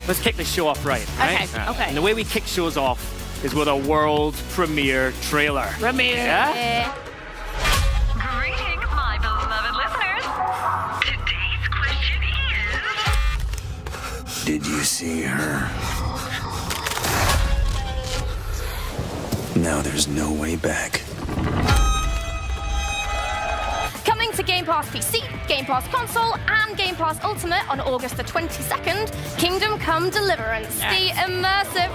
Let's kick the show off right? Okay, okay. And the way we kick shows off is with a world premiere trailer. Premiere. Yeah? Greetings, my beloved listeners. Today's question is... Did you see her? Now there's no way back. Coming to Game Pass PC, Game Pass Console, and Game Pass Ultimate on August the 22nd, Kingdom Come Deliverance, the immersive...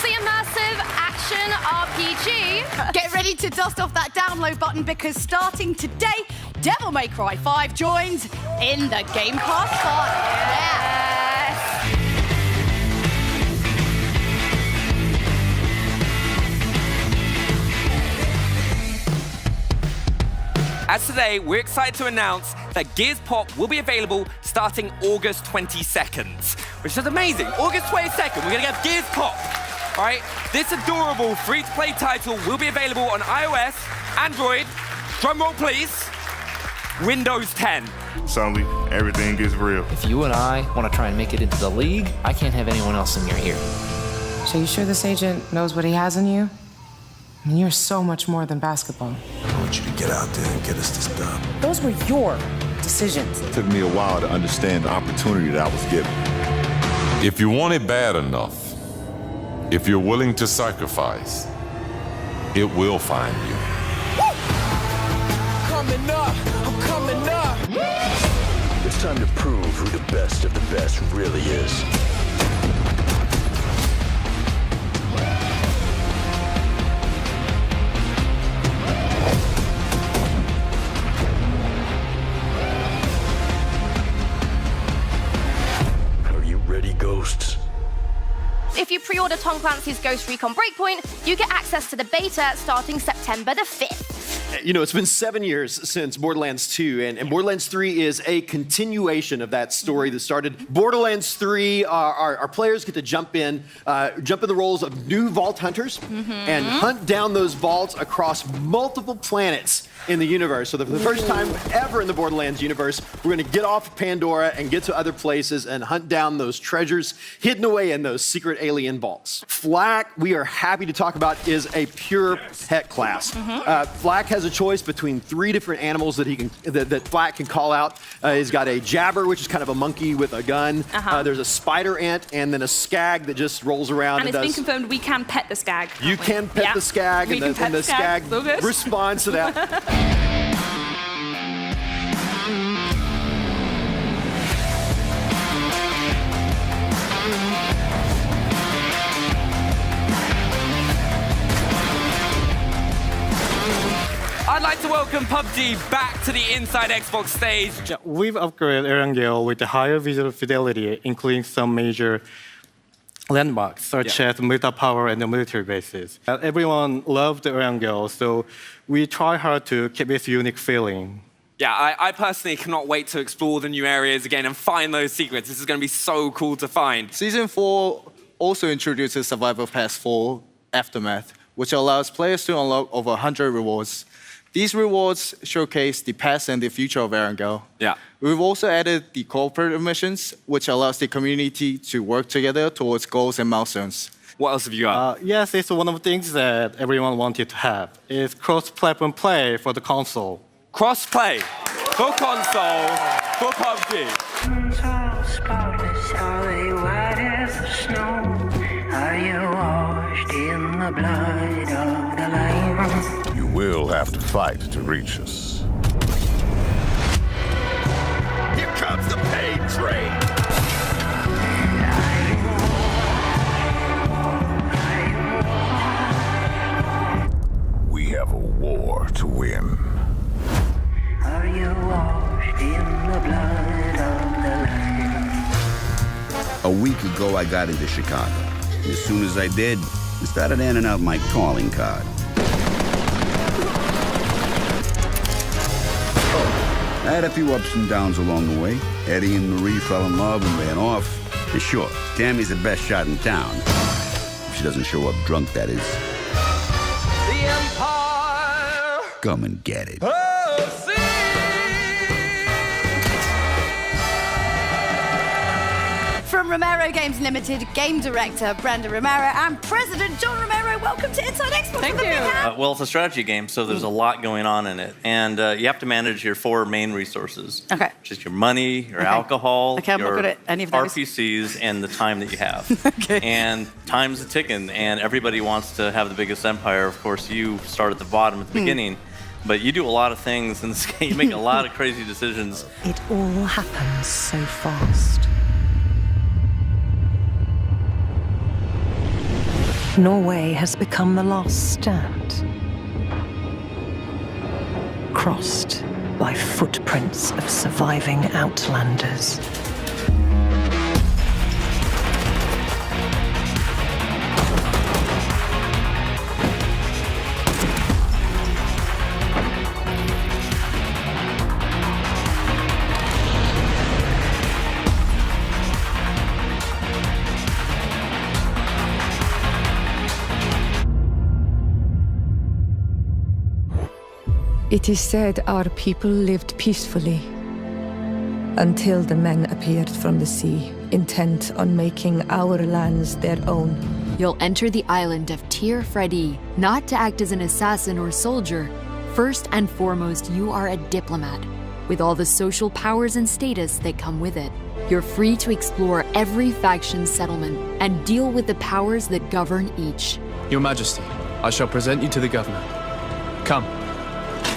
the immersive action RPG. Get ready to dust off that download button because starting today, Devil May Cry 5 joins in the Game Pass fun. As today, we're excited to announce that Gears Pop will be available starting August 22nd, which is amazing. August 22nd, we're gonna get Gears Pop. All right, this adorable free-to-play title will be available on iOS, Android, drumroll please, Windows 10. Suddenly, everything gets real. If you and I want to try and make it into the league, I can't have anyone else in your ear. So you sure this agent knows what he has in you? I mean, you're so much more than basketball. I want you to get out there and get us this done. Those were your decisions. It took me a while to understand the opportunity that I was given. If you want it bad enough, if you're willing to sacrifice, it will find you. Coming up, I'm coming up. It's time to prove who the best of the best really is. Are you ready, ghosts? If you pre-order Tom Clancy's Ghost Recon Breakpoint, you get access to the beta starting September the 5th. You know, it's been 7 years since Borderlands 2, and Borderlands 3 is a continuation of that story that started. Borderlands 3, our players get to jump in the roles of new vault hunters and hunt down those vaults across multiple planets in the universe. So for the first time ever in the Borderlands universe, we're gonna get off Pandora and get to other places and hunt down those treasures hidden away in those secret alien vaults. Flak, we are happy to talk about, is a pure pet class. Flak has a choice between 3 different animals that that Flak can call out. He's got a jabber, which is kind of a monkey with a gun. There's a spider ant, and then a skag that just rolls around. And it's been confirmed we can pet the skag. You can pet the skag, and the skag responds to that. I'd like to welcome PUBG back to the Inside Xbox stage. We've upgraded Erangel with a higher visual fidelity, including some major landmarks, such as Meta Power and the military bases. Everyone loved Erangel, so we try hard to keep its unique feeling. Yeah, I personally cannot wait to explore the new areas again and find those secrets. This is going to be so cool to find. Season 4 also introduces Survival Pass 4 Aftermath, which allows players to unlock over 100 rewards. These rewards showcase the past and the future of Erangel. Yeah. We've also added the cooperative missions, which allows the community to work together towards goals and milestones. What else have you got? Yes, it's one of the things that everyone wanted to have. It's cross-platform play for the console. Cross-play for console for PUBG. Are you washed in the blood of the Lamb? You will have to fight to reach us. Here comes the pain train. We have a war to win. Are you washed in the blood of the Lamb? A week ago, I got into Chicago. As soon as I did, I started handing out my calling card. I had a few ups and downs along the way. Eddie and Marie fell in love and ran off. And sure, Tammy's the best shot in town. If she doesn't show up drunk, that is. The Empire! Come and get it. Oh, see! 'Cause From Romero Games Limited, game director Brenda Romero and President John Romero, welcome to Inside Xbox. Thank you. Well, it's a strategy game, so there's a lot going on in it. And you have to manage your 4 main resources. Okay. Which is your money, your alcohol, Okay, I'm not your good at any of those. RPCs, and the time that you have. Okay. And time's a ticking, and everybody wants to have the biggest empire. Of course, you start at the bottom at the beginning. But you do a lot of things in this game. You make a lot of crazy decisions. It all happens so fast. Norway has become the last stand, crossed by footprints of surviving outlanders. It is said our people lived peacefully until the men appeared from the sea, intent on making our lands their own. You'll enter the island of Tyr Freddy, not to act as an assassin or soldier. First and foremost, you are a diplomat, with all the social powers and status that come with it. You're free to explore every faction's settlement and deal with the powers that govern each. Your Majesty, I shall present you to the governor. Come.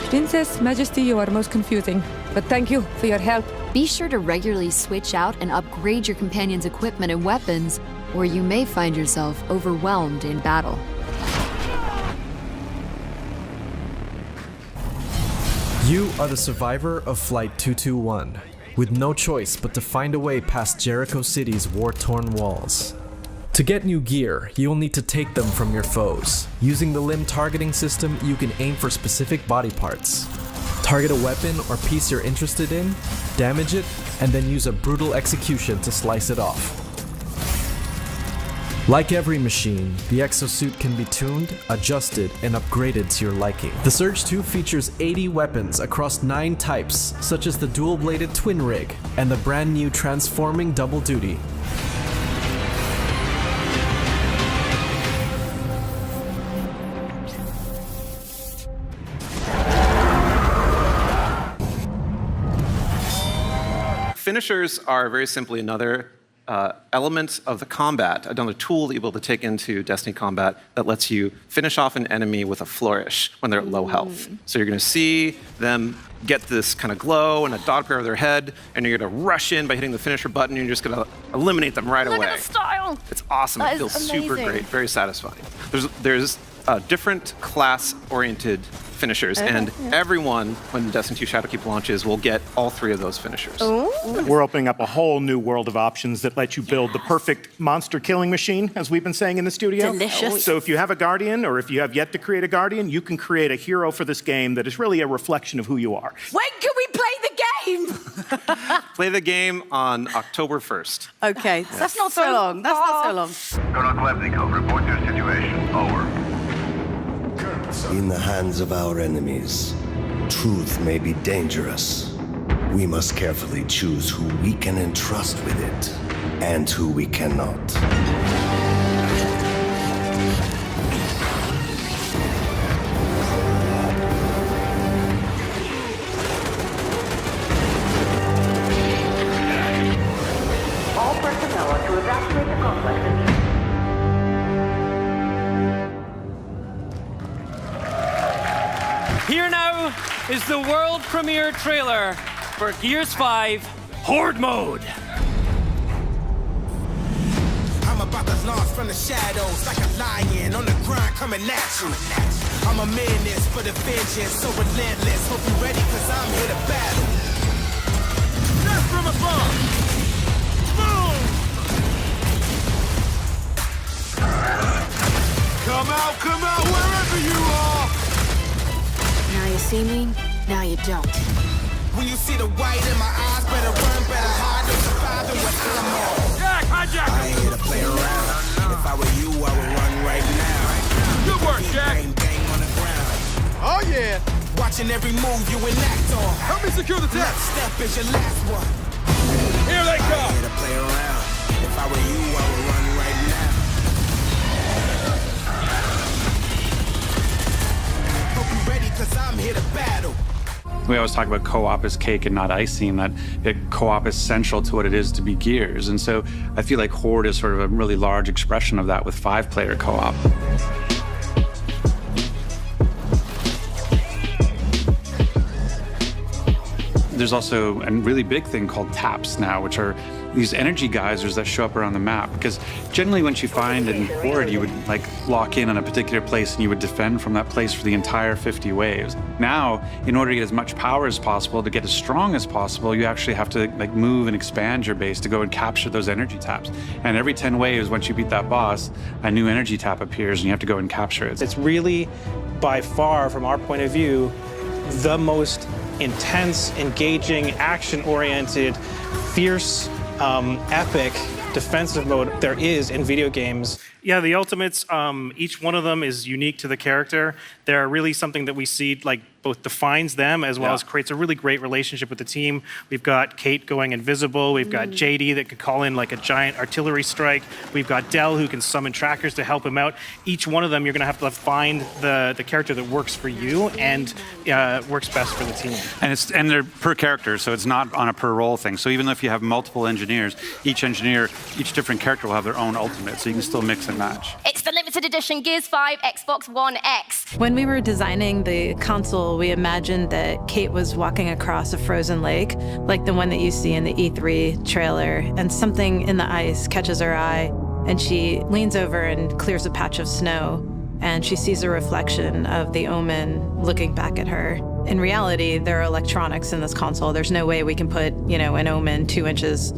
Princess, Majesty, you are most confusing, but thank you for your help. Be sure to regularly switch out and upgrade your companion's equipment and weapons, or you may find yourself overwhelmed in battle. You are the survivor of Flight 221, with no choice but to find a way past Jericho City's war-torn walls. To get new gear, you'll need to take them from your foes. Using the limb targeting system, you can aim for specific body parts. Target a weapon or piece you're interested in, damage it, and then use a brutal execution to slice it off. Like every machine, the exosuit can be tuned, adjusted, and upgraded to your liking. The Surge 2 features 80 weapons across 9 types, such as the dual-bladed twin rig and the brand new transforming double duty. Finishers are very simply another element of the combat, another tool that you'll be able to take into Destiny combat that lets you finish off an enemy with a flourish when they're at low health. So you're going to see them get this kind of glow and a dot pair of their head, and you're going to rush in by hitting the finisher button, and you're just going to eliminate them right away. Look at the style! It's awesome. It feels super great, very satisfying. There's different class-oriented finishers, and everyone, when Destiny 2 Shadowkeep launches, will get all 3 of those finishers. We're opening up a whole new world of options that let you build the perfect monster killing machine, as we've been saying in the studio. Delicious. So if you have a Guardian, or if you have yet to create a Guardian, you can create a hero for this game that is really a reflection of who you are. When can we play the game? Play the game on October 1st. Okay, that's not so long. That's not so long. Colonel Klebnikov, report your situation. Over. In the hands of our enemies, truth may be dangerous. We must carefully choose who we can entrust with it, and who we cannot. All personnel are to evacuate the complex immediately. Here now is the world premiere trailer for Gears 5 Horde Mode. I'm about to launch from the shadows like a lion on the grind coming at you. I'm a menace for the vengeance, so relentless. Hope you ready, cause I'm here to battle. Death from above! Boom! Come out, wherever you are! Now you see me, now you don't. When you see the white in my eyes, better run, better hide, don't survive in what I'm on. Jack, hijack! I ain't here to play around. If I were you, I would run right now. Good work, Jack! Bang on the ground. Oh, yeah! Watching every move you enact on. Help me secure the test. Step is your last one. Here they come! I ain't here to play around. If We always talk about co-op as cake and not icing, that co-op is central to what it is to be Gears. And so I feel like Horde is sort of a really large expression of that with 5-player co-op. There's also a really big thing called taps now, which are these energy geysers that show up around the map. Because generally once you find in Horde, you would like lock in on a particular place and you would defend from that place for the entire 50 waves. Now, in order to get as much power as possible, to get as strong as possible, you actually have to like move and expand your base to go and capture those energy taps. And every 10 waves, once you beat that boss, a new energy tap appears and you have to go and capture it. It's really, by far, from our point of view, the most intense, engaging, action-oriented, fierce, epic defensive mode there is in video games. Yeah, the ultimates, each one of them is unique to the character. They're really something that we see like both defines them as well as creates a really great relationship with the team. We've got Kate going invisible. We've got JD that could call in like a giant artillery strike. We've got Dell who can summon trackers to help him out. Each one of them, you're gonna have to find the character that works for you and works best for the team. And they're per character, so it's not on a per role thing. So even if you have multiple engineers, each different character will have their own ultimate, so you can still mix and match. It's the limited edition Gears 5 Xbox One X. When we were designing the console, we imagined that Kate was walking across a frozen lake, like the one that you see in the E3 trailer, and something in the ice catches her eye, and she leans over and clears a patch of snow, and she sees a reflection of the Omen looking back at her. In reality, there are electronics in this console. There's no way we can put, an Omen 2 inches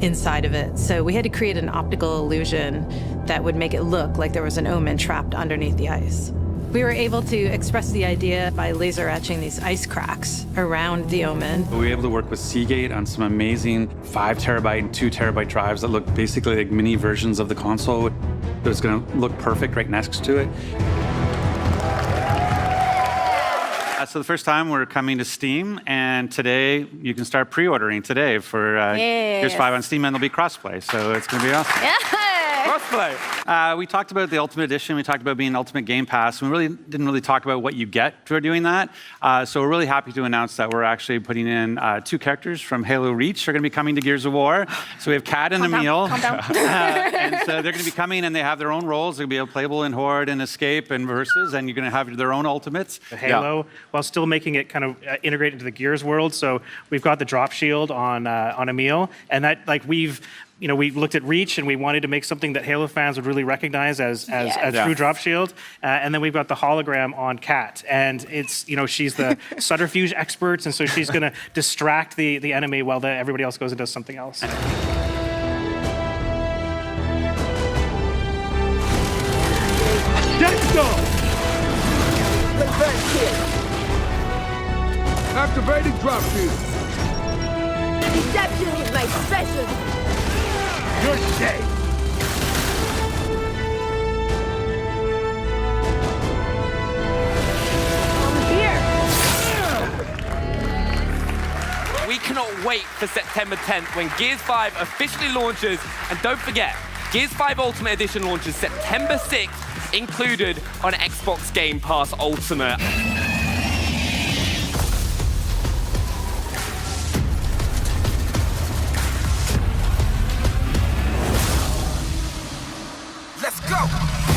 inside of it. So we had to create an optical illusion that would make it look like there was an Omen trapped underneath the ice. We were able to express the idea by laser etching these ice cracks around the Omen. We were able to work with Seagate on some amazing 5 terabyte and 2 terabyte drives that look basically like mini versions of the console. It was going to look perfect right next to it. So the first time we're coming to Steam, and today you can start pre-ordering today for Gears 5 on Steam, and there'll be crossplay, so it's going to be awesome. Crossplay. We talked about the Ultimate Edition. We talked about being Ultimate Game Pass. We really didn't really talk about what you get for doing that. So we're really happy to announce that we're actually putting in 2 characters from Halo Reach are going to be coming to Gears of War. So we have Kat and Emil. And so they're going to be coming, and they have their own roles. They're going to be playable in Horde and Escape and Versus, and you're going to have their own ultimates. The Halo, while still making it kind of integrate into the Gears world. So we've got the drop shield on Emil, and that we looked at Reach and we wanted to make something that Halo fans would really recognize as true drop shield. And then we've got the hologram on Kat, and it's she's the subterfuge expert, and so she's going to distract the enemy while everybody else goes and does something else. Let's go! Reverse kill. Activating drop shield. Deception is my special. You're safe. I'm here. We cannot wait for September 10th when Gears 5 officially launches. And don't forget, Gears 5 Ultimate Edition launches September 6th, included on Xbox Game Pass Ultimate. Let's go!